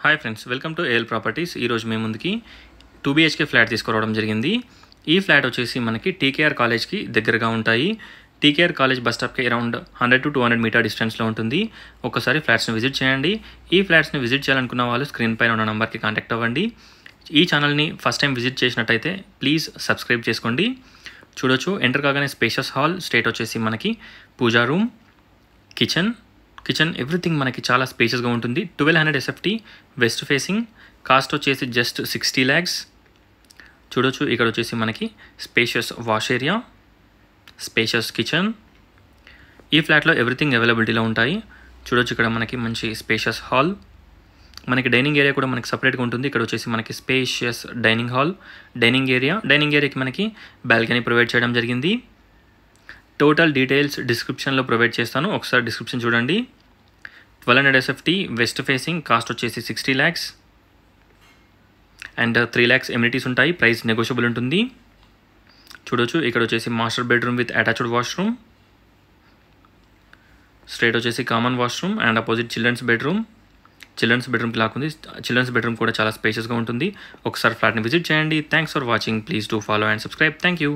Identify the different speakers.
Speaker 1: Hi friends, welcome to AL properties. ఈరోజు మేము ముందుకి 2 BHK ఫ్లాట్ తీసుకురావడం జరిగింది. ఈ ఫ్లాట్ వచ్చేసి మనకి టీకేఆర్ కాలేజ్కి దగ్గరగా ఉంటాయి. టీకేఆర్ కాలేజ్ బస్ స్టాప్కి అరౌండ్ 100 to 200 మీటర్ డిస్టెన్స్లో ఉంటుంది. ఒకసారి ఫ్లాట్స్ని విజిట్ చేయండి. ఈ ఫ్లాట్స్ని విజిట్ చేయాలనుకున్న వాళ్ళు స్క్రీన్ పైన ఉన్న నెంబర్కి కాంటాక్ట్ అవ్వండి. ఈ ఛానల్ని ఫస్ట్ టైం విజిట్ చేసినట్టయితే ప్లీజ్ సబ్స్క్రైబ్ చేసుకోండి. చూడొచ్చు, ఎంటర్ కాగానే స్పేషియస్ హాల్, స్టేట్ వచ్చేసి మనకి పూజా రూమ్, కిచెన్ ఎవ్రీథింగ్ మనకి చాలా స్పేషియస్గా ఉంటుంది. 1200 SFT వెస్ట్ ఫేసింగ్, కాస్ట్ వచ్చేసి జస్ట్ 60 lakhs. చూడొచ్చు, ఇక్కడ వచ్చేసి మనకి spacious wash area, spacious kitchen. ఈ ఫ్లాట్లో ఎవ్రీథింగ్ అవైలబిలిటీలో ఉంటాయి. చూడొచ్చు, ఇక్కడ మనకి మంచి స్పేషియస్ హాల్, మనకి డైనింగ్ ఏరియా కూడా మనకి సపరేట్గా ఉంటుంది. ఇక్కడ వచ్చేసి మనకి స్పేషియస్ డైనింగ్ హాల్, డైనింగ్ ఏరియాకి మనకి బాల్కనీ ప్రొవైడ్ చేయడం జరిగింది. టోటల్ డీటెయిల్స్ డిస్క్రిప్షన్లో ప్రొవైడ్ చేస్తాను, ఒకసారి డిస్క్రిప్షన్ చూడండి. 1200 SFT వెస్ట్ ఫేసింగ్, కాస్ట్ వచ్చేసి 60 lakhs అండ్ 3 lakhs ఎమ్యూనిటీస్ ఉంటాయి. ప్రైస్ నెగోషియబుల్ ఉంటుంది. చూడొచ్చు, ఇక్కడ వచ్చేసి master bedroom with attached washroom, straight వచ్చేసి common washroom and opposite children's బెడ్రూమ్కి లాక్కుంది. చిల్డ్రన్స్ బెడ్రూమ్ కూడా చాలా స్పేషియస్గా ఉంటుంది. ఒకసారి ఫ్లాట్ని విజిట్ చేయండి. Thanks for watching. Please do follow and subscribe. Thank you.